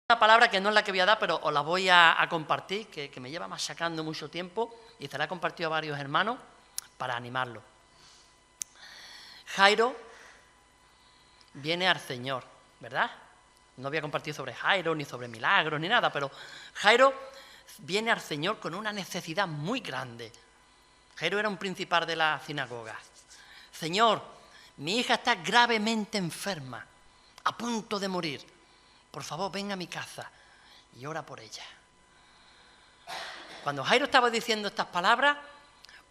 Una palabra que no es la que voy a dar, pero os la voy a compartir, que me lleva machacando mucho tiempo y se la he compartido a varios hermanos para animarlo. Jairo viene al Señor, ¿verdad? No voy a compartir sobre Jairo, ni sobre milagros, ni nada, pero Jairo viene al Señor con una necesidad muy grande. Jairo era un principal de la sinagoga. Señor, mi hija está gravemente enferma, a punto de morir. Por favor, ven a mi casa y ora por ella. Cuando Jairo estaba diciendo estas palabras,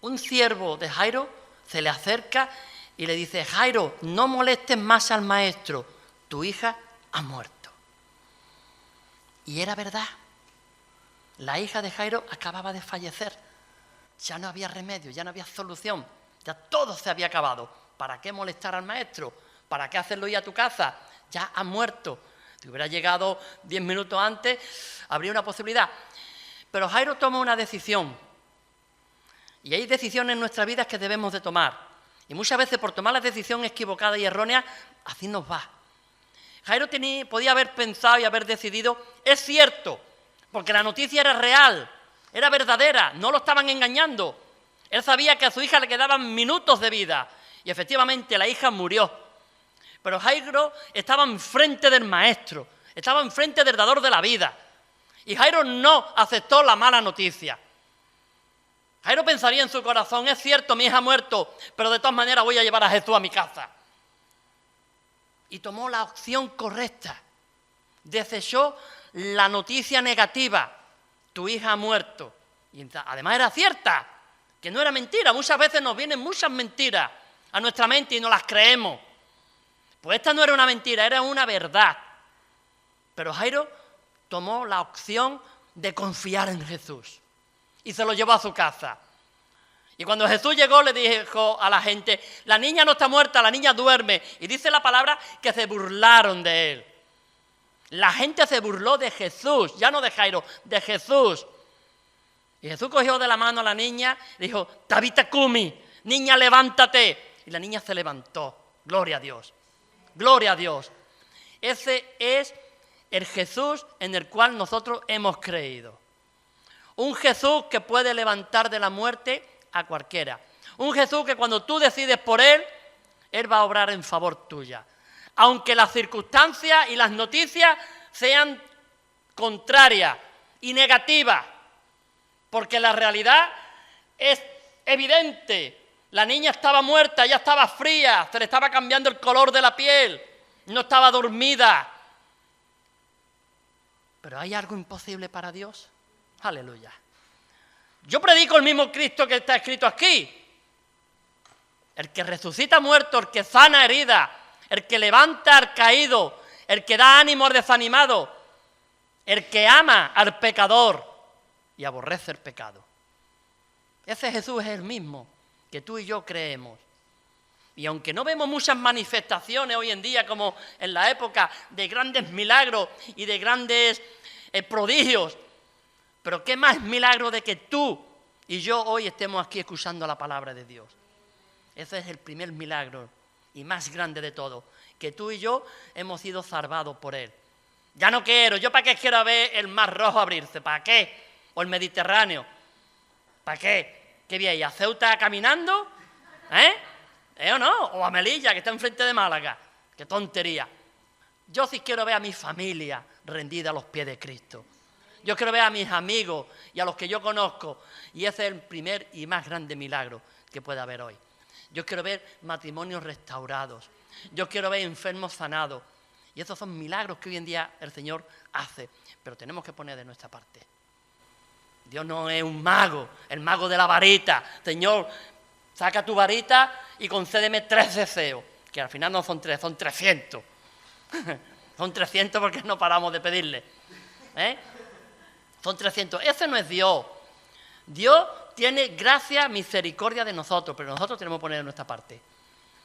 un siervo de Jairo se le acerca y le dice: Jairo, no molestes más al maestro, tu hija ha muerto. Y era verdad. La hija de Jairo acababa de fallecer. Ya no había remedio, ya no había solución, ya todo se había acabado. ¿Para qué molestar al maestro? ¿Para qué hacerlo ir a tu casa? Ya ha muerto. Si hubiera llegado 10 minutos antes, habría una posibilidad. Pero Jairo toma una decisión. Y hay decisiones en nuestra vida que debemos de tomar. Y muchas veces por tomar la decisión equivocada y errónea, así nos va. Jairo podía haber pensado y haber decidido, es cierto, porque la noticia era real, era verdadera, no lo estaban engañando. Él sabía que a su hija le quedaban minutos de vida. Y efectivamente la hija murió. Pero Jairo estaba enfrente del maestro, estaba enfrente del dador de la vida. Y Jairo no aceptó la mala noticia. Jairo pensaría en su corazón: es cierto, mi hija ha muerto, pero de todas maneras voy a llevar a Jesús a mi casa. Y tomó la opción correcta. Desechó la noticia negativa: tu hija ha muerto. Y además era cierta, que no era mentira. Muchas veces nos vienen muchas mentiras a nuestra mente y no las creemos. Pues esta no era una mentira, era una verdad. Pero Jairo tomó la opción de confiar en Jesús y se lo llevó a su casa. Y cuando Jesús llegó, le dijo a la gente: la niña no está muerta, la niña duerme. Y dice la palabra que se burlaron de él. La gente se burló de Jesús, ya no de Jairo, de Jesús. Y Jesús cogió de la mano a la niña y dijo: Tabita Cumi, niña, levántate. Y la niña se levantó. Gloria a Dios. Gloria a Dios. Ese es el Jesús en el cual nosotros hemos creído. Un Jesús que puede levantar de la muerte a cualquiera. Un Jesús que cuando tú decides por Él, Él va a obrar en favor tuya. Aunque las circunstancias y las noticias sean contrarias y negativas. Porque la realidad es evidente. La niña estaba muerta, ya estaba fría, se le estaba cambiando el color de la piel, no estaba dormida. ¿Pero hay algo imposible para Dios? Aleluya. Yo predico el mismo Cristo que está escrito aquí. El que resucita muerto, el que sana herida, el que levanta al caído, el que da ánimo al desanimado, el que ama al pecador y aborrece el pecado. Ese Jesús es el mismo que tú y yo creemos. Y aunque no vemos muchas manifestaciones hoy en día como en la época de grandes milagros y de grandes prodigios, pero qué más milagro de que tú y yo hoy estemos aquí escuchando la palabra de Dios. Ese es el primer milagro y más grande de todo, que tú y yo hemos sido salvados por Él. Ya no quiero, ¿yo para qué quiero ver el Mar Rojo abrirse? ¿Para qué? ¿O el Mediterráneo? ¿Para qué? ¿Qué bien? ¿A Ceuta caminando? ¿O no? O a Melilla, que está enfrente de Málaga. ¡Qué tontería! Yo sí quiero ver a mi familia rendida a los pies de Cristo. Yo quiero ver a mis amigos y a los que yo conozco. Y ese es el primer y más grande milagro que puede haber hoy. Yo quiero ver matrimonios restaurados. Yo quiero ver enfermos sanados. Y esos son milagros que hoy en día el Señor hace. Pero tenemos que poner de nuestra parte. Dios no es un mago, el mago de la varita. Señor, saca tu varita y concédeme 3 deseos. Que al final no son 3, son 300. Son 300 porque no paramos de pedirle. Son 300. Ese no es Dios. Dios tiene gracia, misericordia de nosotros, pero nosotros tenemos que poner de nuestra parte.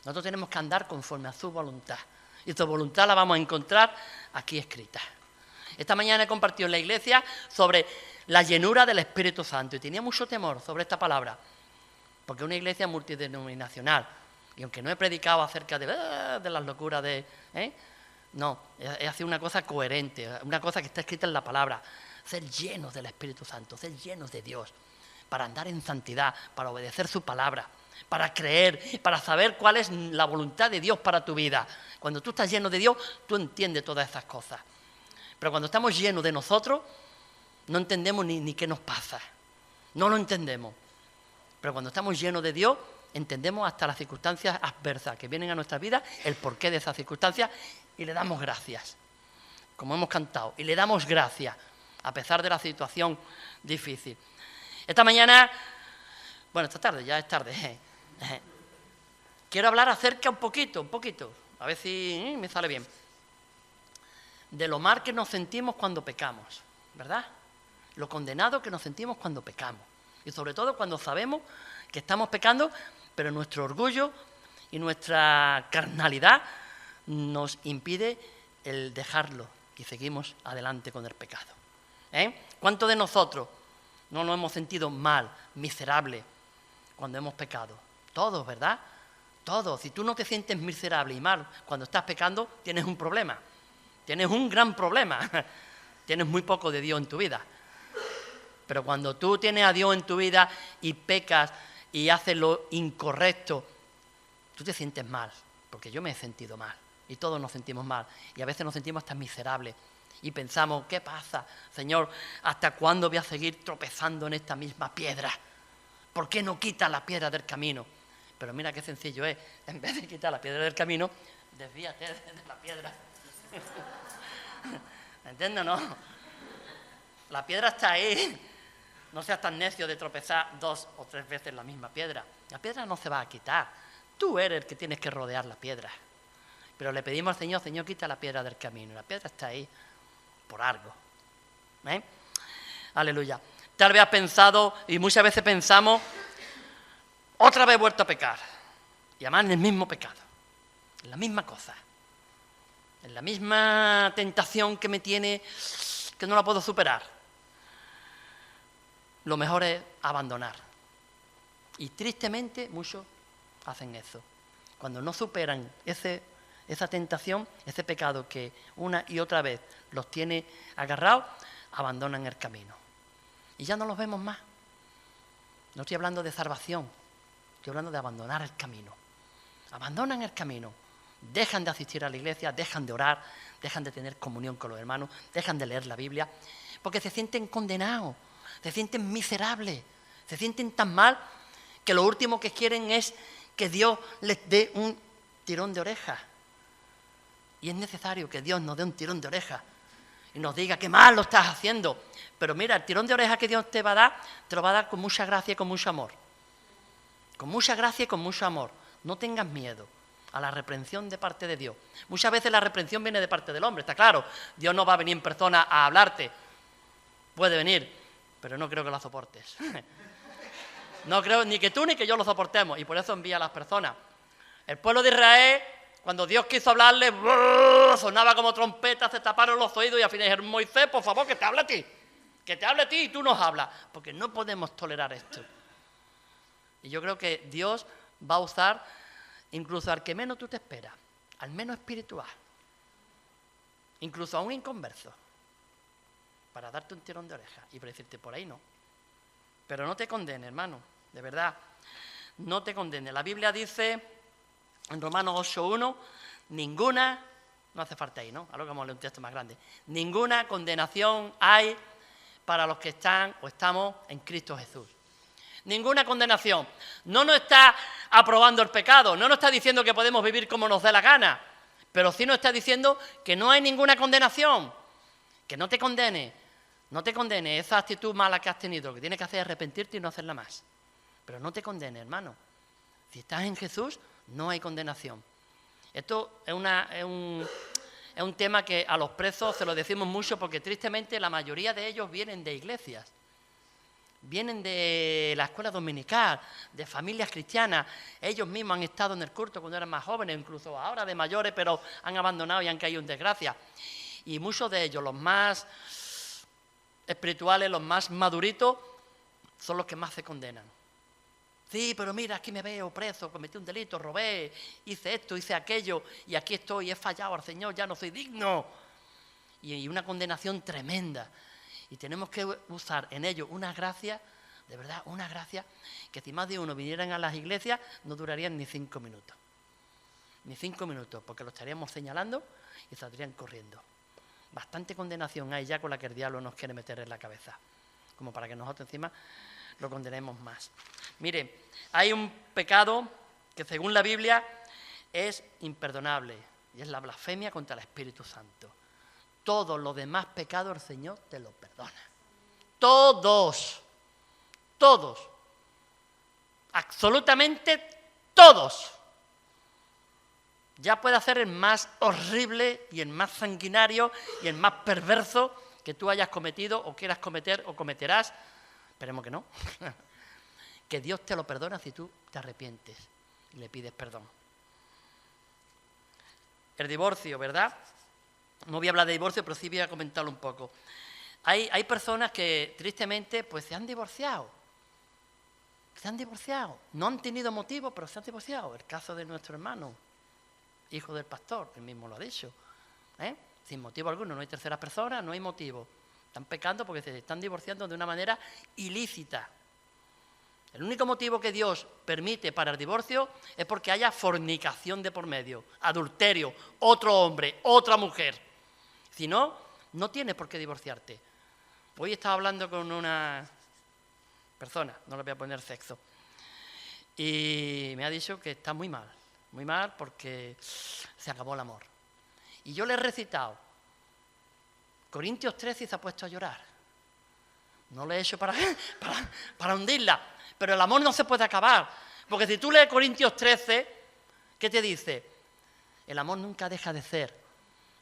Nosotros tenemos que andar conforme a su voluntad. Y su voluntad la vamos a encontrar aquí escrita. Esta mañana he compartido en la iglesia sobre la llenura del Espíritu Santo y tenía mucho temor sobre esta palabra, porque es una iglesia multidenominacional y aunque no he predicado acerca de las locuras No, es hacer una cosa coherente, una cosa que está escrita en la palabra. Ser llenos del Espíritu Santo, ser llenos de Dios, para andar en santidad, para obedecer su palabra, para creer, para saber cuál es la voluntad de Dios para tu vida. Cuando tú estás lleno de Dios, tú entiendes todas esas cosas. Pero cuando estamos llenos de nosotros, no entendemos ni qué nos pasa. No lo entendemos. Pero cuando estamos llenos de Dios, entendemos hasta las circunstancias adversas que vienen a nuestra vida, el porqué de esas circunstancias, y le damos gracias, como hemos cantado, y le damos gracias, a pesar de la situación difícil. Esta mañana, bueno, esta tarde, ya es tarde, quiero hablar acerca un poquito, a ver si me sale bien, de lo mal que nos sentimos cuando pecamos, ¿verdad? Lo condenado que nos sentimos cuando pecamos. Y sobre todo cuando sabemos que estamos pecando, pero nuestro orgullo y nuestra carnalidad nos impide el dejarlo y seguimos adelante con el pecado. ¿Cuántos de nosotros no nos hemos sentido mal, miserable, cuando hemos pecado? Todos, ¿verdad? Todos. Si tú no te sientes miserable y mal cuando estás pecando, tienes un problema. Tienes un gran problema. Tienes muy poco de Dios en tu vida. Pero cuando tú tienes a Dios en tu vida y pecas y haces lo incorrecto, tú te sientes mal, porque yo me he sentido mal. Y todos nos sentimos mal. Y a veces nos sentimos hasta miserables. Y pensamos, ¿qué pasa? Señor, ¿hasta cuándo voy a seguir tropezando en esta misma piedra? ¿Por qué no quitas la piedra del camino? Pero mira qué sencillo es. En vez de quitar la piedra del camino, desvíate de la piedra. ¿Me entiendes o no? La piedra está ahí. No seas tan necio de tropezar 2 o 3 veces la misma piedra. La piedra no se va a quitar. Tú eres el que tienes que rodear la piedra. Pero le pedimos al Señor, Señor, quita la piedra del camino. La piedra está ahí por algo. Aleluya. Tal vez has pensado, y muchas veces pensamos, otra vez he vuelto a pecar. Y además en el mismo pecado. En la misma cosa. En la misma tentación que me tiene, que no la puedo superar. Lo mejor es abandonar. Y tristemente muchos hacen eso. Cuando no superan esa tentación, ese pecado que una y otra vez los tiene agarrados, abandonan el camino. Y ya no los vemos más. No estoy hablando de salvación, estoy hablando de abandonar el camino. Abandonan el camino. Dejan de asistir a la iglesia, dejan de orar, dejan de tener comunión con los hermanos, dejan de leer la Biblia, porque se sienten condenados. Se sienten miserables, se sienten tan mal que lo último que quieren es que Dios les dé un tirón de orejas. Y es necesario que Dios nos dé un tirón de orejas y nos diga qué mal lo estás haciendo. Pero mira, el tirón de orejas que Dios te va a dar, te lo va a dar con mucha gracia y con mucho amor. Con mucha gracia y con mucho amor. No tengas miedo a la reprensión de parte de Dios. Muchas veces la reprensión viene de parte del hombre, está claro. Dios no va a venir en persona a hablarte. Puede venir, pero no creo que lo soportes. No creo ni que tú ni que yo lo soportemos, y por eso envía a las personas. El pueblo de Israel, cuando Dios quiso hablarle, sonaba como trompeta, se taparon los oídos y al final dijeron, Moisés, por favor, que te hable a ti. Que te hable a ti y tú nos hablas, porque no podemos tolerar esto. Y yo creo que Dios va a usar incluso al que menos tú te esperas, al menos espiritual, incluso a un inconverso, para darte un tirón de oreja y para decirte, por ahí no. Pero no te condenes, hermano, de verdad, no te condenes. La Biblia dice, en Romanos 8:1, ninguna, no hace falta ahí, ¿no? Ahora que vamos a leer un texto más grande, ninguna condenación hay para los que están o estamos en Cristo Jesús. Ninguna condenación. No nos está aprobando el pecado, no nos está diciendo que podemos vivir como nos dé la gana, pero sí nos está diciendo que no hay ninguna condenación, que no te condenes. No te condenes, esa actitud mala que has tenido, lo que tienes que hacer es arrepentirte y no hacerla más. Pero no te condenes, hermano. Si estás en Jesús, no hay condenación. Esto es un tema que a los presos se lo decimos mucho porque tristemente la mayoría de ellos vienen de iglesias. Vienen de la escuela dominical, de familias cristianas. Ellos mismos han estado en el culto cuando eran más jóvenes, incluso ahora de mayores, pero han abandonado y han caído en desgracia. Y muchos de ellos, los más espirituales, los más maduritos, son los que más se condenan. Sí, pero mira, aquí me veo preso, cometí un delito, robé, hice esto, hice aquello, y aquí estoy, he fallado al Señor, ya no soy digno. Y una condenación tremenda. Y tenemos que usar en ello una gracia, de verdad, una gracia, que si más de uno vinieran a las iglesias, no durarían ni 5 minutos. Ni 5 minutos, porque lo estaríamos señalando y saldrían corriendo. Bastante condenación hay ya con la que el diablo nos quiere meter en la cabeza, como para que nosotros encima lo condenemos más. Mire, hay un pecado que según la Biblia es imperdonable, y es la blasfemia contra el Espíritu Santo. Todos los demás pecados el Señor te los perdona. Todos, todos, absolutamente todos. Ya puede ser el más horrible y el más sanguinario y el más perverso que tú hayas cometido o quieras cometer o cometerás. Esperemos que no. Que Dios te lo perdona si tú te arrepientes y le pides perdón. El divorcio, ¿verdad? No voy a hablar de divorcio, pero sí voy a comentarlo un poco. Hay personas que tristemente pues se han divorciado. Se han divorciado. No han tenido motivo, pero se han divorciado. El caso de nuestro hermano, hijo del pastor, él mismo lo ha dicho. Sin motivo alguno, no hay tercera persona, no hay motivo. Están pecando porque se están divorciando de una manera ilícita. El único motivo que Dios permite para el divorcio es porque haya fornicación de por medio, adulterio, otro hombre, otra mujer. Si no, no tienes por qué divorciarte. Hoy estaba hablando con una persona, no le voy a poner sexo, y me ha dicho que está muy mal porque se acabó el amor. Y yo le he recitado Corintios 13 y se ha puesto a llorar. No lo he hecho para hundirla, pero el amor no se puede acabar, porque si tú lees Corintios 13, ¿qué te dice? El amor nunca deja de ser,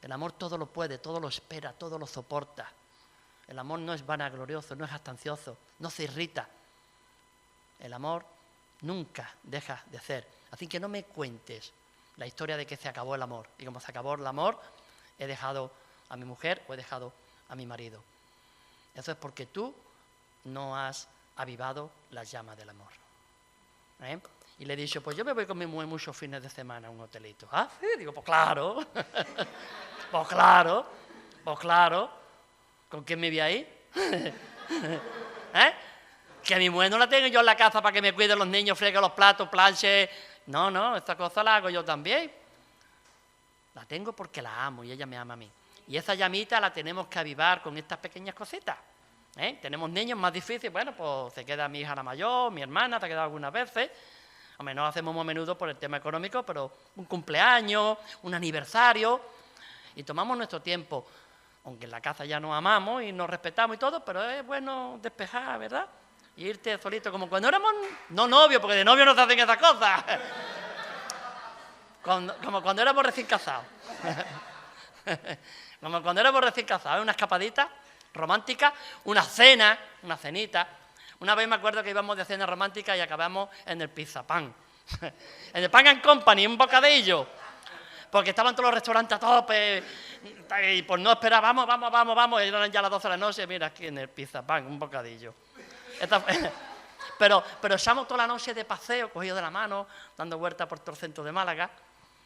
el amor todo lo puede, todo lo espera, todo lo soporta. El amor no es vanaglorioso, no es jactancioso, no se irrita. El amor nunca deja de ser. Así que no me cuentes la historia de que se acabó el amor. Y como se acabó el amor, he dejado a mi mujer o he dejado a mi marido. Eso es porque tú no has avivado la llama del amor. Y le he dicho, pues yo me voy con mi mujer muchos fines de semana a un hotelito. Ah, sí, digo, pues claro. Pues claro. ¿Con quién me voy ahí? Que a mi mujer no la tengo yo en la casa para que me cuide los niños, fregue los platos, planche. No, esta cosa la hago yo también. La tengo porque la amo y ella me ama a mí. Y esa llamita la tenemos que avivar con estas pequeñas cositas. Tenemos niños más difíciles, bueno, pues se queda mi hija la mayor, mi hermana, te ha quedado algunas veces. Hombre, no lo hacemos muy a menudo por el tema económico, pero un cumpleaños, un aniversario, y tomamos nuestro tiempo. Aunque en la casa ya nos amamos y nos respetamos y todo, pero es bueno despejar, ¿verdad? Y irte solito, como cuando éramos, no novios, porque de novios no se hacen esas cosas. Como cuando éramos recién casados. Como cuando éramos recién casados, una escapadita romántica, una cena, una cenita. Una vez me acuerdo que íbamos de cena romántica y acabamos en el Pizza Pan. En el Pan and Company, un bocadillo. Porque estaban todos los restaurantes a tope, y pues no esperar, vamos, y eran ya las 12 de la noche, mira, aquí en el Pizza Pan, un bocadillo. Pero echamos toda la noche de paseo, cogidos de la mano, dando vueltas por todo el centro de Málaga,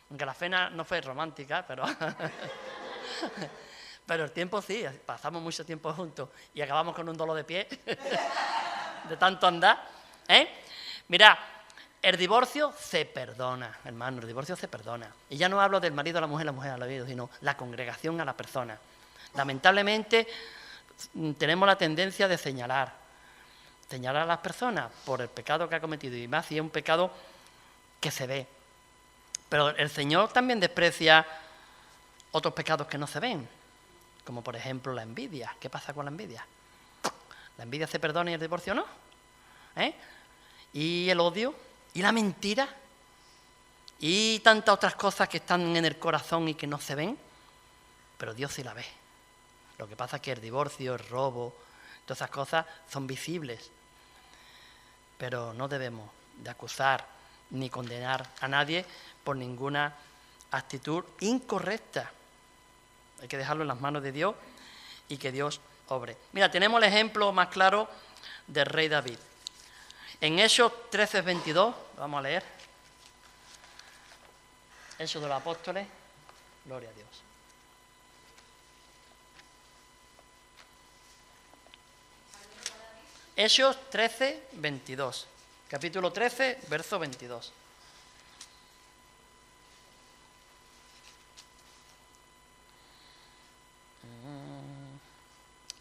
aunque la cena no fue romántica, pero el tiempo sí, pasamos mucho tiempo juntos y acabamos con un dolor de pie de tanto andar. Mira, el divorcio se perdona, hermano, el divorcio se perdona. Y ya no hablo del marido a la mujer a la vida, sino la congregación a la persona. Lamentablemente tenemos la tendencia de señalar a las personas por el pecado que ha cometido, y más si es un pecado que se ve. Pero el Señor también desprecia otros pecados que no se ven, como por ejemplo la envidia. ¿Qué pasa con la envidia? ¿La envidia se perdona y el divorcio no? ¿Y el odio? ¿Y la mentira? ¿Y tantas otras cosas que están en el corazón y que no se ven? Pero Dios sí la ve. Lo que pasa es que el divorcio, el robo, todas esas cosas son visibles. Pero no debemos de acusar ni condenar a nadie por ninguna actitud incorrecta. Hay que dejarlo en las manos de Dios y que Dios obre. Mira, tenemos el ejemplo más claro del rey David. En Hechos 13:22, vamos a leer. Hechos de los Apóstoles, gloria a Dios. Hechos 13:22, capítulo 13, verso 22.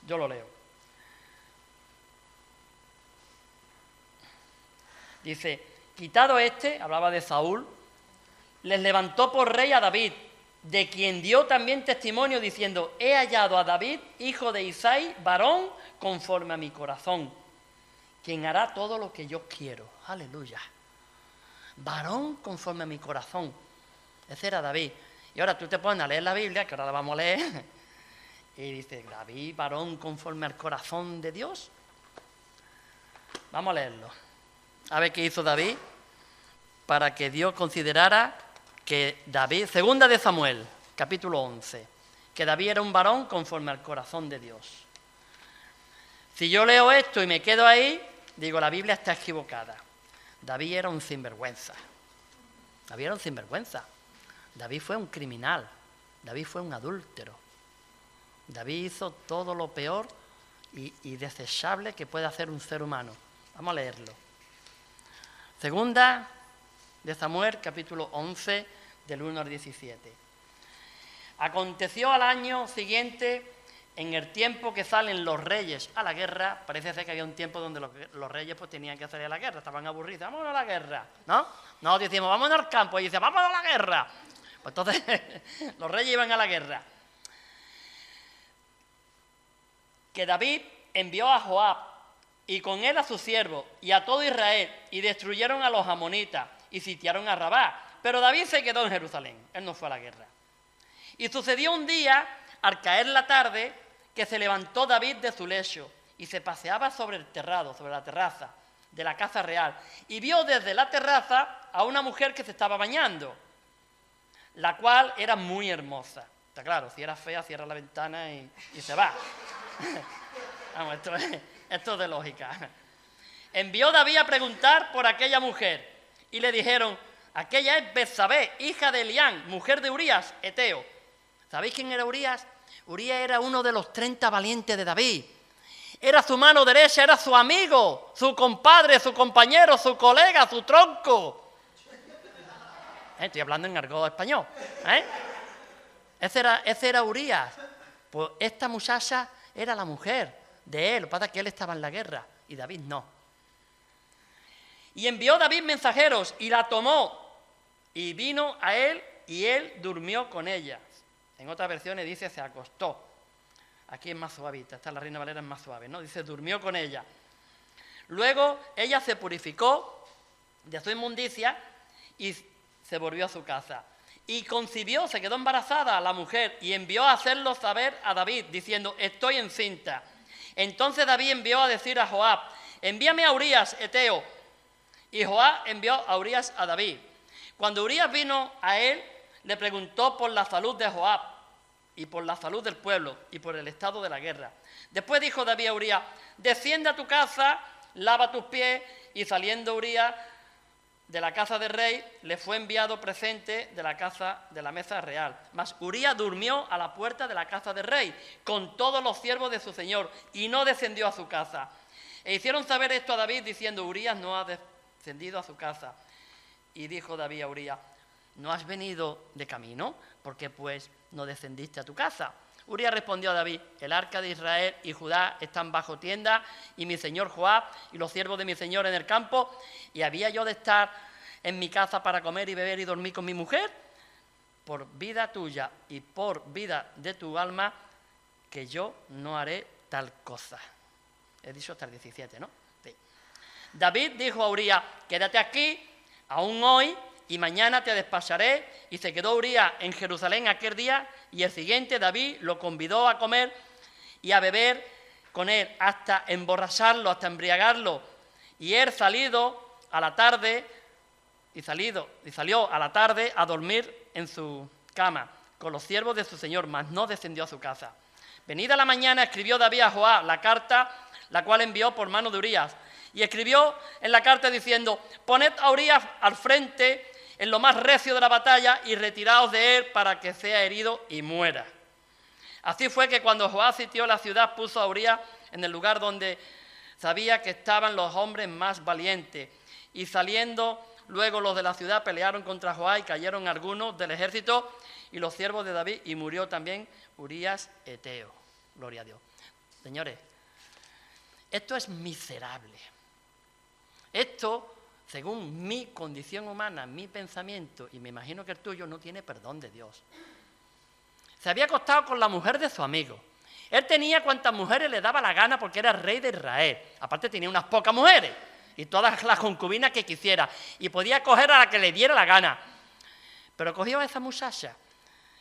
Yo lo leo. Dice, quitado este, hablaba de Saúl, les levantó por rey a David, de quien dio también testimonio diciendo, he hallado a David, hijo de Isaí, varón conforme a mi corazón, quien hará todo lo que yo quiero. Aleluya. Varón conforme a mi corazón. Ese era David. Y ahora tú te pones a leer la Biblia, que ahora la vamos a leer, y dice, David, varón conforme al corazón de Dios. Vamos a leerlo. A ver qué hizo David para que Dios considerara que David, segunda de Samuel, capítulo 11, que David era un varón conforme al corazón de Dios. Si yo leo esto y me quedo ahí, digo, la Biblia está equivocada. David era un sinvergüenza. David era un sinvergüenza. David fue un criminal. David fue un adúltero. David hizo todo lo peor y desechable que puede hacer un ser humano. Vamos a leerlo. Segunda de Samuel, capítulo 11, del 1 al 17. Aconteció al año siguiente, en el tiempo que salen los reyes a la guerra, parece ser que había un tiempo donde los reyes pues tenían que salir a la guerra, estaban aburridos, vámonos a la guerra, ¿no? Nosotros decimos, vámonos al campo, y dice, vámonos a la guerra. Pues entonces los reyes iban a la guerra. Que David envió a Joab, y con él a sus siervos, y a todo Israel, y destruyeron a los amonitas, y sitiaron a Rabá. Pero David se quedó en Jerusalén, él no fue a la guerra. Y sucedió un día, al caer la tarde, que se levantó David de su lecho, y se paseaba sobre el terrado, sobre la terraza de la casa real, y vio desde la terraza a una mujer que se estaba bañando, la cual era muy hermosa. Está claro, si era fea, cierra la ventana y se va. Vamos, esto es de lógica. Envió David a preguntar por aquella mujer y le dijeron, aquella es Betsabé, hija de Elián, mujer de Urías, eteo. ¿Sabéis quién era Urías? Urías era uno de los 30 valientes de David. Era su mano derecha, era su amigo, su compadre, su compañero, su colega, su tronco. Estoy hablando en argot español. Ese era Urías. Pues esta muchacha era la mujer de él. Lo que pasa es que él estaba en la guerra y David no. Y envió David mensajeros y la tomó y vino a él y él durmió con ella. En otras versiones dice se acostó. Aquí es más suavita, esta la Reina Valera es más suave, ¿no? Dice durmió con ella. Luego ella se purificó de su inmundicia y se volvió a su casa. Y concibió, se quedó embarazada la mujer y envió a hacerlo saber a David, diciendo, estoy encinta. Entonces David envió a decir a Joab, envíame a Urías, eteo. Y Joab envió a Urías a David. Cuando Urías vino a él, le preguntó por la salud de Joab y por la salud del pueblo y por el estado de la guerra. Después dijo David a Urías, desciende a tu casa, lava tus pies, y saliendo Urías de la casa del rey, le fue enviado presente de la casa de la mesa real. Mas Urías durmió a la puerta de la casa del rey, con todos los siervos de su señor, y no descendió a su casa. E hicieron saber esto a David, diciendo, Urías no ha descendido a su casa. Y dijo David a Urías, ¿no has venido de camino? ¿Por qué pues no descendiste a tu casa? Urías respondió a David, el arca de Israel y Judá están bajo tienda, y mi señor Joab y los siervos de mi señor en el campo, y había yo de estar en mi casa para comer y beber y dormir con mi mujer. Por vida tuya y por vida de tu alma, que yo no haré tal cosa. He dicho hasta el 17, ¿no? Sí. David dijo a Urías, quédate aquí, aún hoy, y mañana te despacharé. Y se quedó Urías en Jerusalén aquel día, y el siguiente David lo convidó a comer y a beber con él hasta emborracharlo, hasta embriagarlo. Y él salió a la tarde a dormir en su cama con los siervos de su señor, mas no descendió a su casa. Venida la mañana escribió David a Joab la carta, la cual envió por mano de Urías, Y escribió en la carta diciendo: poned a Urías al frente en lo más recio de la batalla y retiraos de él para que sea herido y muera. Así fue que cuando Joab sitió la ciudad, puso a Urías en el lugar donde sabía que estaban los hombres más valientes. Y saliendo luego los de la ciudad pelearon contra Joab y cayeron algunos del ejército y los siervos de David, y murió también Urías Eteo. Gloria a Dios. Señores, esto es miserable. Esto, según mi condición humana, mi pensamiento, y me imagino que el tuyo, no tiene perdón de Dios. Se había acostado con la mujer de su amigo. Él tenía cuantas mujeres le daba la gana porque era rey de Israel. Aparte tenía unas pocas mujeres y todas las concubinas que quisiera. Y podía coger a la que le diera la gana. Pero cogió a esa muchacha,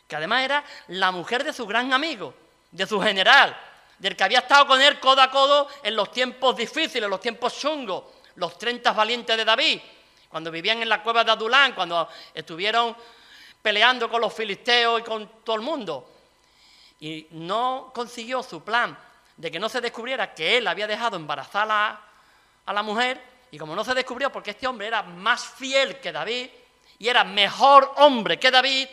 que además era la mujer de su gran amigo, de su general, del que había estado con él codo a codo en los tiempos difíciles, en los tiempos chungos, los 30 valientes de David, cuando vivían en la cueva de Adulán, cuando estuvieron peleando con los filisteos y con todo el mundo. Y no consiguió su plan de que no se descubriera que él había dejado embarazada a la mujer, y como no se descubrió porque este hombre era más fiel que David y era mejor hombre que David,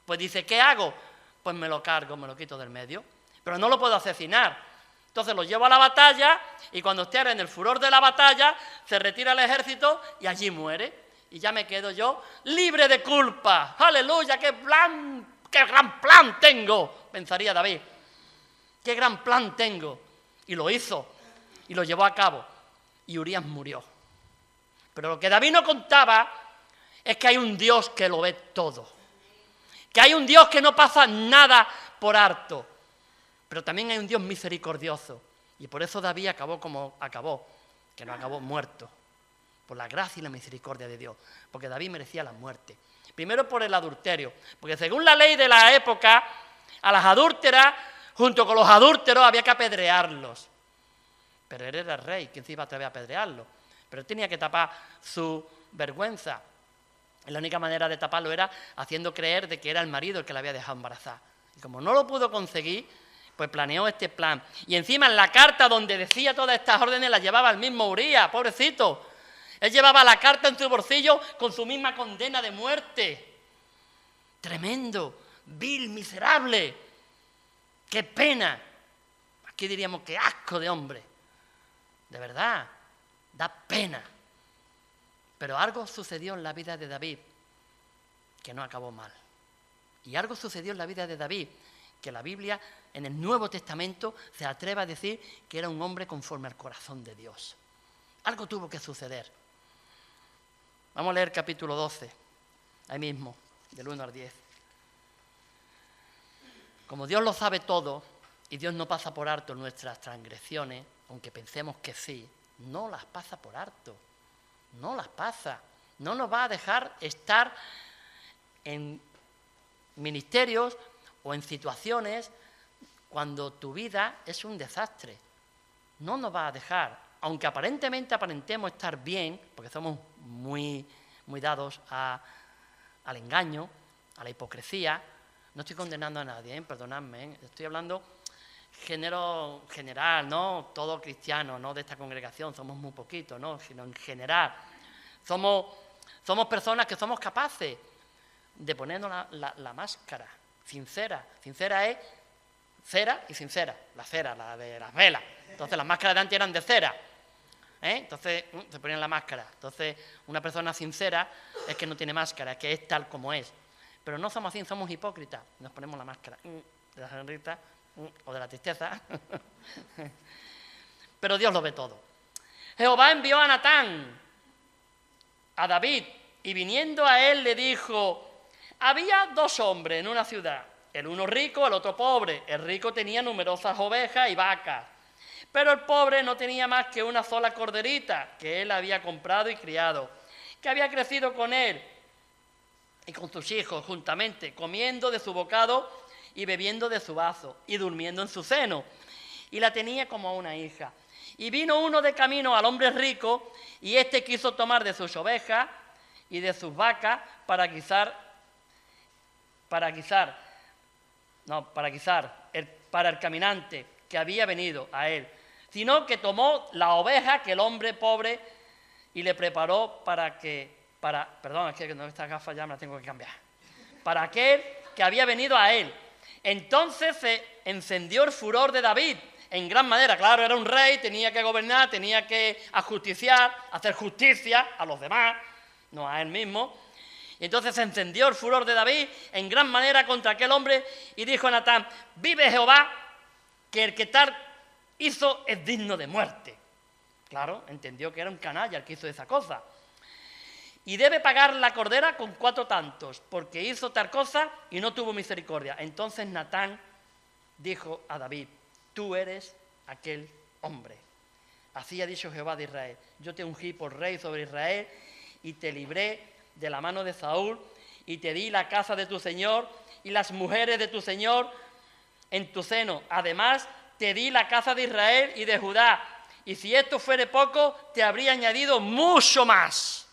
pues dice: ¿qué hago? Pues me lo cargo, me lo quito del medio, pero no lo puedo asesinar. Entonces lo llevo a la batalla y cuando esté en el furor de la batalla se retira el ejército y allí muere. Y ya me quedo yo libre de culpa. ¡Aleluya! ¡Qué gran plan tengo! Pensaría David. ¡Qué gran plan tengo! Y lo hizo y lo llevó a cabo. Y Urías murió. Pero lo que David no contaba es que hay un Dios que lo ve todo. Que hay un Dios que no pasa nada por harto. Pero también hay un Dios misericordioso. Y por eso David acabó como acabó, que no acabó muerto. Por la gracia y la misericordia de Dios. Porque David merecía la muerte. Primero por el adulterio. Porque según la ley de la época, a las adúlteras, junto con los adúlteros, había que apedrearlos. Pero él era el rey, ¿quién se iba a atrever a apedrearlo? Pero él tenía que tapar su vergüenza. Y la única manera de taparlo era haciendo creer de que era el marido el que la había dejado embarazada. Y como no lo pudo conseguir, pues planeó este plan. Y encima en la carta donde decía todas estas órdenes las llevaba el mismo Urías, pobrecito. Él llevaba la carta en su bolsillo con su misma condena de muerte. Tremendo, vil, miserable. ¡Qué pena! Aquí diríamos qué asco de hombre. De verdad, da pena. Pero algo sucedió en la vida de David que no acabó mal. Y algo sucedió en la vida de David que la Biblia en el Nuevo Testamento se atreve a decir que era un hombre conforme al corazón de Dios. Algo tuvo que suceder. Vamos a leer capítulo 12, ahí mismo, del 1 al 10. Como Dios lo sabe todo y Dios no pasa por alto nuestras transgresiones, aunque pensemos que sí, no las pasa por alto. No las pasa. No nos va a dejar estar en ministerios o en situaciones cuando tu vida es un desastre. No nos va a dejar. Aunque aparentemente aparentemos estar bien, porque somos muy dados al engaño, a la hipocresía. No estoy condenando a nadie, perdonadme. Estoy hablando género general, no todo cristiano, no de esta congregación, somos muy poquitos, no, sino en general. Somos personas que somos capaces de ponernos la máscara sincera. Sincera es cera y sincera, la cera, la de las velas. Entonces las máscaras de antes eran de cera. Entonces se ponían la máscara. Entonces una persona sincera es que no tiene máscara, es que es tal como es. Pero no somos así, somos hipócritas. Nos ponemos la máscara de la sonrisa o de la tristeza. Pero Dios lo ve todo. Jehová envió a Natán a David y viniendo a él le dijo: había dos hombres en una ciudad, el uno rico, el otro pobre. El rico tenía numerosas ovejas y vacas, pero el pobre no tenía más que una sola corderita que él había comprado y criado, que había crecido con él y con sus hijos juntamente, comiendo de su bocado y bebiendo de su vaso y durmiendo en su seno, y la tenía como a una hija. Y vino uno de camino al hombre rico, y éste quiso tomar de sus ovejas y de sus vacas para guisar para el caminante que había venido a él. sino que tomó la oveja que el hombre pobre y le preparó perdón, es que no, esta gafa ya me la tengo que cambiar, para aquel que había venido a él. Entonces se encendió el furor de David en gran manera. Claro, era un rey, tenía que gobernar, tenía que ajusticiar, hacer justicia a los demás, no a él mismo. Y entonces se encendió el furor de David en gran manera contra aquel hombre y dijo a Natán: vive Jehová, que el que tal hizo es digno de muerte. Claro, entendió que era un canalla el que hizo esa cosa. Y debe pagar la cordera con 4 tantos, porque hizo tal cosa y no tuvo misericordia. Entonces Natán dijo a David: tú eres aquel hombre. Así ha dicho Jehová de Israel: yo te ungí por rey sobre Israel y te libré de la mano de Saúl y te di la casa de tu señor y las mujeres de tu señor en tu seno. Además, te di la casa de Israel y de Judá. Y si esto fuere poco, te habría añadido mucho más.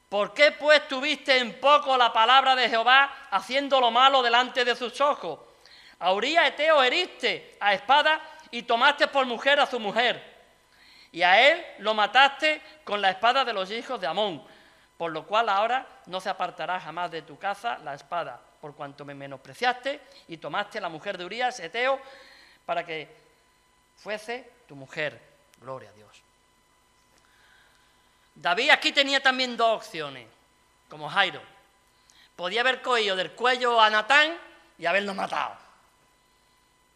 ¿Por qué pues tuviste en poco la palabra de Jehová, haciendo lo malo delante de sus ojos? A Uría Eteo heriste a espada y tomaste por mujer a su mujer. Y a él lo mataste con la espada de los hijos de Amón, por lo cual ahora no se apartará jamás de tu casa la espada, por cuanto me menospreciaste y tomaste la mujer de Urías Eteo para que fuese tu mujer. Gloria a Dios. David aquí tenía también 2 opciones, como Jairo. Podía haber cogido del cuello a Natán y haberlo matado.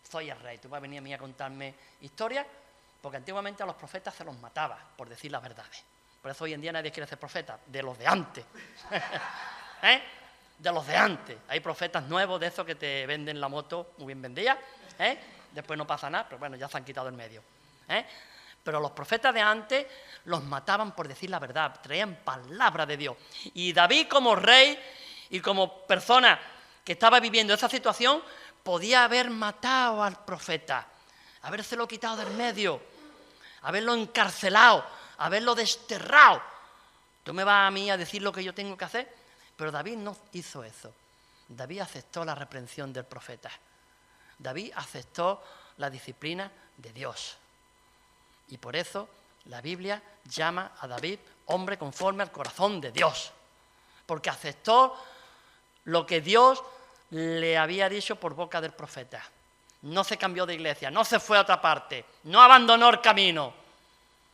Soy el rey, tú vas a venir a mí a contarme historias, porque antiguamente a los profetas se los mataba por decir las verdades. Por eso hoy en día nadie quiere ser profeta, de los de antes. De los de antes. Hay profetas nuevos de esos que te venden la moto muy bien vendida, después no pasa nada, pero bueno, ya se han quitado el medio. Pero los profetas de antes los mataban por decir la verdad, traían palabra de Dios. Y David, como rey y como persona que estaba viviendo esa situación, podía haber matado al profeta, habérselo quitado del medio, haberlo encarcelado, haberlo desterrado. Tú me vas a mí a decir lo que yo tengo que hacer, pero David no hizo eso. David aceptó la reprensión del profeta. David aceptó la disciplina de Dios. Y por eso la Biblia llama a David hombre conforme al corazón de Dios, porque aceptó lo que Dios le había dicho por boca del profeta. No se cambió de iglesia, no se fue a otra parte, no abandonó el camino,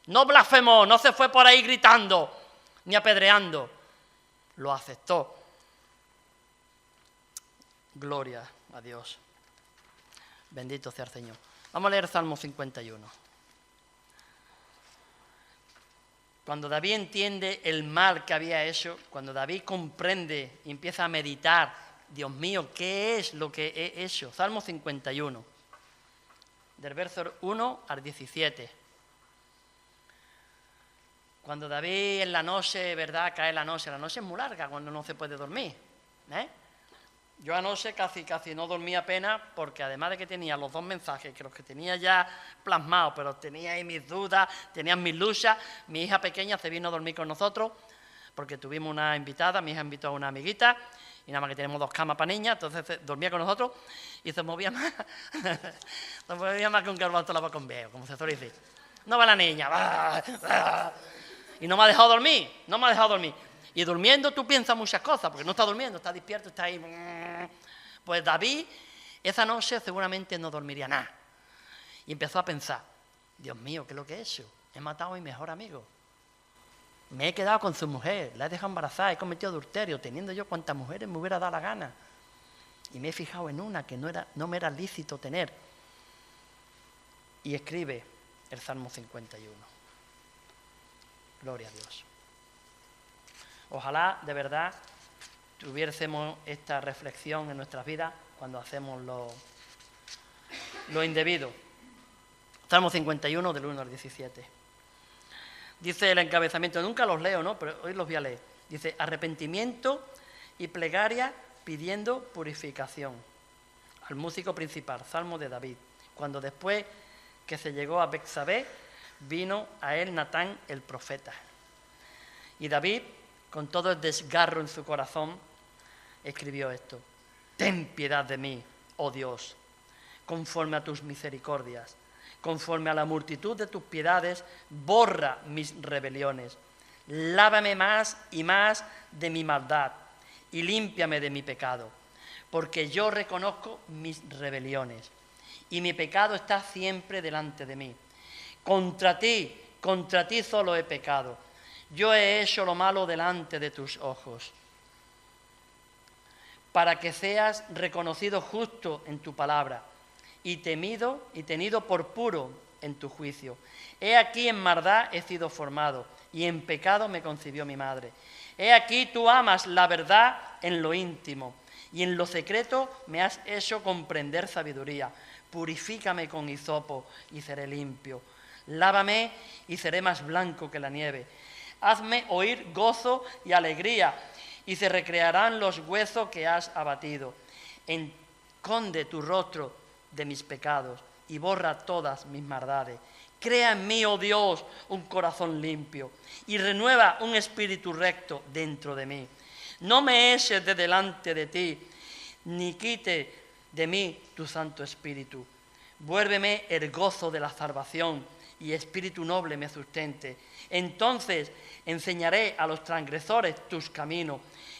no blasfemó, no se fue por ahí gritando ni apedreando, lo aceptó. Gloria a Dios. Bendito sea el Señor. Vamos a leer Salmo 51. Cuando David entiende el mal que había hecho, cuando David comprende y empieza a meditar: Dios mío, ¿qué es lo que he hecho? Salmo 51, del verso 1 al 17. Cuando David en la noche, ¿verdad?, cae la noche es muy larga cuando no se puede dormir. Yo anoche casi no dormía apenas, porque además de que tenía los 2 mensajes, que los que tenía ya plasmados, pero tenía ahí mis dudas, tenía mis luchas. Mi hija pequeña se vino a dormir con nosotros, porque tuvimos una invitada, mi hija invitó a una amiguita, y nada más que tenemos 2 camas para niñas, entonces dormía con nosotros y se movía más, se movía más que un garbanzo lava con veo, como se suele decir. No va la niña, y no me ha dejado dormir, Y durmiendo tú piensas muchas cosas, porque no está durmiendo, está despierto, está ahí. Pues David esa noche seguramente no dormiría nada. Y empezó a pensar: Dios mío, ¿qué es lo que he hecho? He matado a mi mejor amigo. Me he quedado con su mujer, la he dejado embarazada, he cometido adulterio, teniendo yo cuantas mujeres me hubiera dado la gana. Y me he fijado en una que no me era lícito tener. Y escribe el Salmo 51. Gloria a Dios. Ojalá de verdad tuviésemos esta reflexión en nuestras vidas cuando hacemos lo indebido. Salmo 51, del 1 al 17. Dice el encabezamiento, nunca los leo, ¿no?, pero hoy los voy a leer. Dice: arrepentimiento y plegaria pidiendo purificación. Al músico principal, Salmo de David. Cuando después que se llegó a Betsabé, vino a él Natán el profeta. Y David, con todo el desgarro en su corazón, escribió esto: ten piedad de mí, oh Dios, conforme a tus misericordias. Conforme a la multitud de tus piedades, borra mis rebeliones. Lávame más y más de mi maldad y límpiame de mi pecado, porque yo reconozco mis rebeliones y mi pecado está siempre delante de mí. Contra ti solo he pecado. Yo he hecho lo malo delante de tus ojos, para que seas reconocido justo en tu palabra y tenido por puro en tu juicio. He aquí en maldad he sido formado, y en pecado me concibió mi madre. He aquí tú amas la verdad en lo íntimo, y en lo secreto me has hecho comprender sabiduría. Purifícame con hisopo y seré limpio. Lávame y seré más blanco que la nieve. Hazme oír gozo y alegría, y se recrearán los huesos que has abatido. Esconde tu rostro de mis pecados y borra todas mis maldades. Crea en mí, oh Dios, un corazón limpio y renueva un espíritu recto dentro de mí. No me eches de delante de ti, ni quite de mí tu Santo Espíritu. Vuélveme el gozo de la salvación y espíritu noble me sustente. Entonces enseñaré a los transgresores tus caminos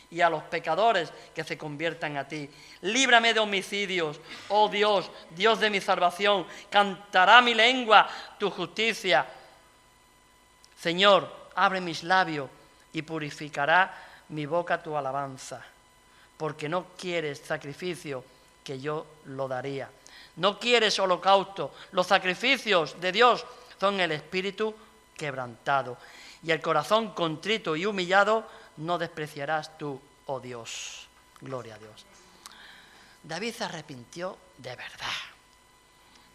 y a los pecadores que se conviertan a ti. Líbrame de homicidios, oh Dios, Dios de mi salvación. Cantará mi lengua tu justicia. Señor, abre mis labios y purificará mi boca tu alabanza. Porque no quieres sacrificio, que yo lo daría. No quieres holocausto. Los sacrificios de Dios son el espíritu quebrantado. Y el corazón contrito y humillado no despreciarás tú, oh Dios. Gloria a Dios. David se arrepintió de verdad.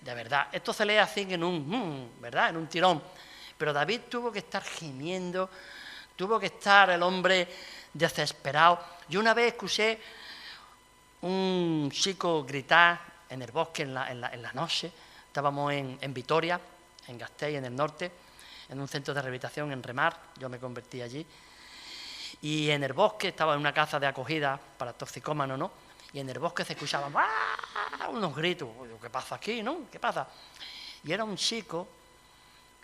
De verdad. Esto se lee así en ¿verdad? En un tirón. Pero David tuvo que estar gimiendo, tuvo que estar el hombre desesperado. Yo una vez escuché un chico gritar en el bosque en la noche. Estábamos en Vitoria, en Gasteiz, en el norte, en un centro de rehabilitación en Remar. Yo me convertí allí. Y en el bosque, estaba en una casa de acogida para toxicómanos, ¿no? Y en el bosque se escuchaban unos gritos. ¿Qué pasa aquí, no? ¿Qué pasa? Y era un chico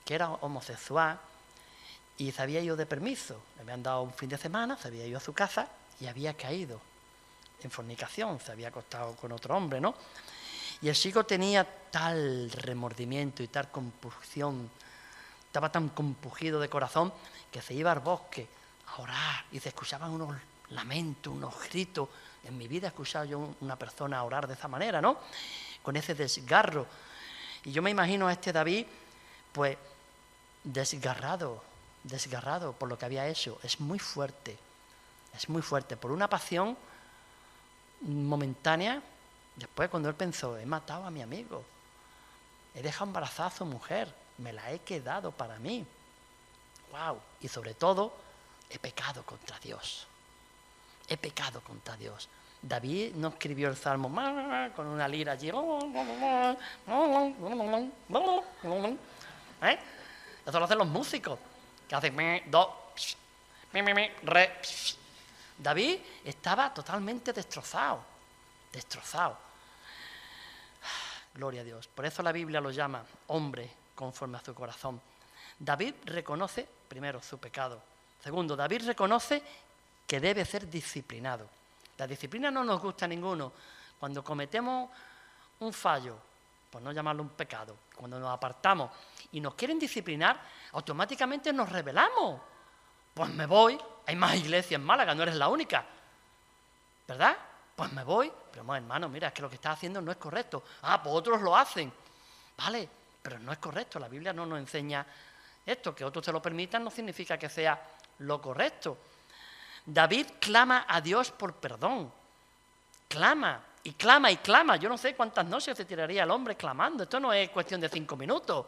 que era homosexual y se había ido de permiso. Le habían dado un fin de semana, se había ido a su casa y había caído en fornicación, se había acostado con otro hombre, ¿no? Y el chico tenía tal remordimiento y tal compunción, estaba tan compungido de corazón, que se iba al bosque a orar y se escuchaban unos lamentos, unos gritos. En mi vida he escuchado yo una persona orar de esa manera, ¿no? Con ese desgarro. Y yo me imagino a este David, pues, desgarrado por lo que había hecho. Es muy fuerte, por una pasión momentánea. Después, cuando él pensó, he matado a mi amigo, he dejado embarazada a su mujer, me la he quedado para mí. ¡Wow! Y sobre todo, he pecado contra Dios. He pecado contra Dios. David no escribió el Salmo con una lira allí. Eso lo hacen los músicos, que hacen re. David estaba totalmente destrozado. Gloria a Dios. Por eso la Biblia lo llama hombre conforme a su corazón. David reconoce, primero, su pecado. Segundo, David reconoce que debe ser disciplinado. La disciplina no nos gusta a ninguno. Cuando cometemos un fallo, por no llamarlo un pecado, cuando nos apartamos y nos quieren disciplinar, automáticamente nos rebelamos. Pues me voy, hay más iglesias en Málaga, no eres la única, ¿verdad? Pues me voy, pero hermano, mira, es que lo que estás haciendo no es correcto. Pues otros lo hacen, vale, pero no es correcto, la Biblia no nos enseña esto, que otros se lo permitan no significa que sea lo correcto. David clama a Dios por perdón, clama, yo no sé cuántas noches se tiraría el hombre clamando, esto no es cuestión de 5 minutos,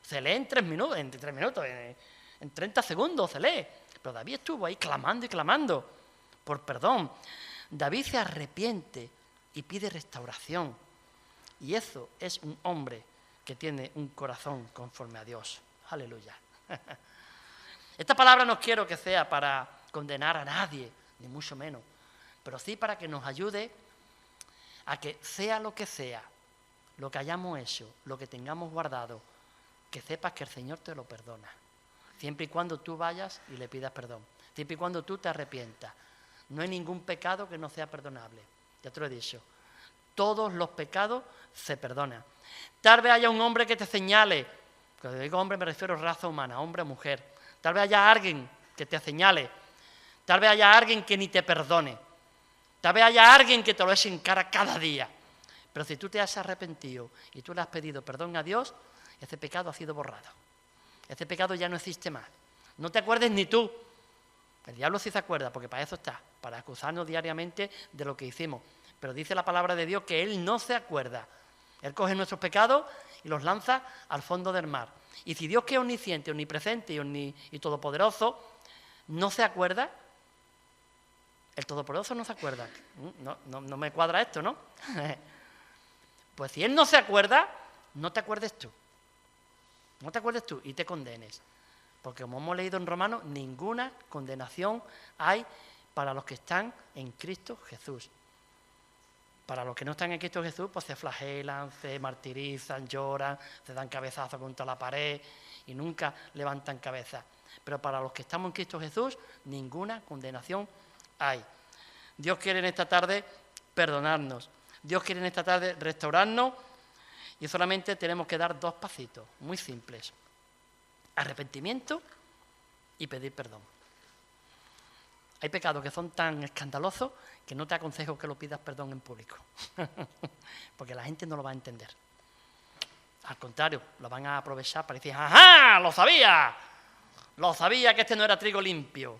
se lee en 3 minutos, en 30 segundos se lee, pero David estuvo ahí clamando y clamando por perdón. David se arrepiente y pide restauración, y eso es un hombre que tiene un corazón conforme a Dios. Aleluya. Esta palabra no quiero que sea para condenar a nadie, ni mucho menos, pero sí para que nos ayude a que sea lo que sea lo que hayamos hecho, lo que tengamos guardado, que sepas que el Señor te lo perdona. Siempre y cuando tú vayas y le pidas perdón. Siempre y cuando tú te arrepientas. No hay ningún pecado que no sea perdonable. Ya te lo he dicho. Todos los pecados se perdonan. Tal vez haya un hombre que te señale. Cuando digo hombre me refiero a raza humana, hombre o mujer. Tal vez haya alguien que te señale. Tal vez haya alguien que ni te perdone. Tal vez haya alguien que te lo eche en cara cada día. Pero si tú te has arrepentido y tú le has pedido perdón a Dios, ese pecado ha sido borrado. Ese pecado ya no existe más. No te acuerdes ni tú. El diablo sí se acuerda, porque para eso está, para acusarnos diariamente de lo que hicimos. Pero dice la palabra de Dios que Él no se acuerda. Él coge nuestros pecados y los lanza al fondo del mar. Y si Dios, que es omnisciente, omnipresente y todopoderoso, no se acuerda, el todopoderoso no se acuerda. No me cuadra esto, ¿no? Pues si Él no se acuerda, no te acuerdes tú. No te acuerdes tú y te condenes. Porque como hemos leído en Romanos, ninguna condenación hay para los que están en Cristo Jesús. Para los que no están en Cristo Jesús, pues se flagelan, se martirizan, lloran, se dan cabezazos contra la pared y nunca levantan cabeza. Pero para los que estamos en Cristo Jesús, ninguna condenación hay. Dios quiere en esta tarde perdonarnos. Dios quiere en esta tarde restaurarnos y solamente tenemos que dar 2 pasitos muy simples. Arrepentimiento y pedir perdón. Hay pecados que son tan escandalosos que no te aconsejo que lo pidas perdón en público, porque la gente no lo va a entender. Al contrario, lo van a aprovechar para decir, ¡ajá! ¡Lo sabía! Lo sabía que este no era trigo limpio.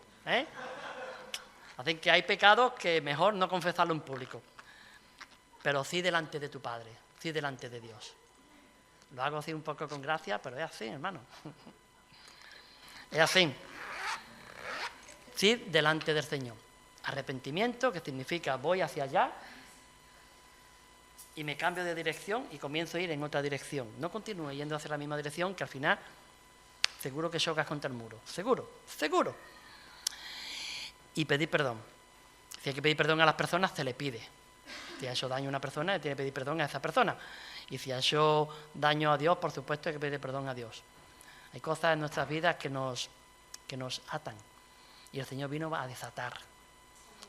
Así que hay pecados que mejor no confesarlo en público, pero sí delante de tu Padre, sí delante de Dios. Lo hago así un poco con gracia, pero es así, hermano. Es así. Sí, delante del Señor. Arrepentimiento, que significa voy hacia allá y me cambio de dirección y comienzo a ir en otra dirección. No continúe yendo hacia la misma dirección, que al final seguro que chocas contra el muro. Seguro, seguro. Y pedir perdón. Si hay que pedir perdón a las personas, se le pide. Si ha hecho daño a una persona, le tiene que pedir perdón a esa persona. Y si ha hecho daño a Dios, por supuesto hay que pedir perdón a Dios. Hay cosas en nuestras vidas que nos atan. Y el Señor vino a desatar,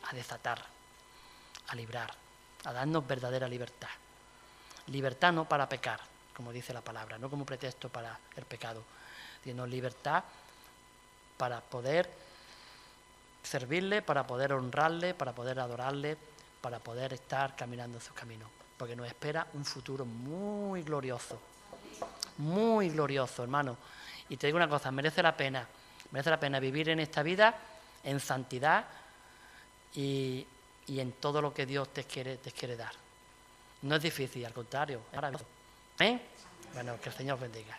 a librar, a darnos verdadera libertad. Libertad no para pecar, como dice la palabra, no como pretexto para el pecado, sino libertad para poder servirle, para poder honrarle, para poder adorarle, para poder estar caminando en sus caminos. Porque nos espera un futuro muy glorioso, hermano. Y te digo una cosa, merece la pena vivir en esta vida en santidad y en todo lo que Dios te quiere dar. No es difícil, al contrario, es maravilloso. ¿Eh? Bueno, que el Señor bendiga.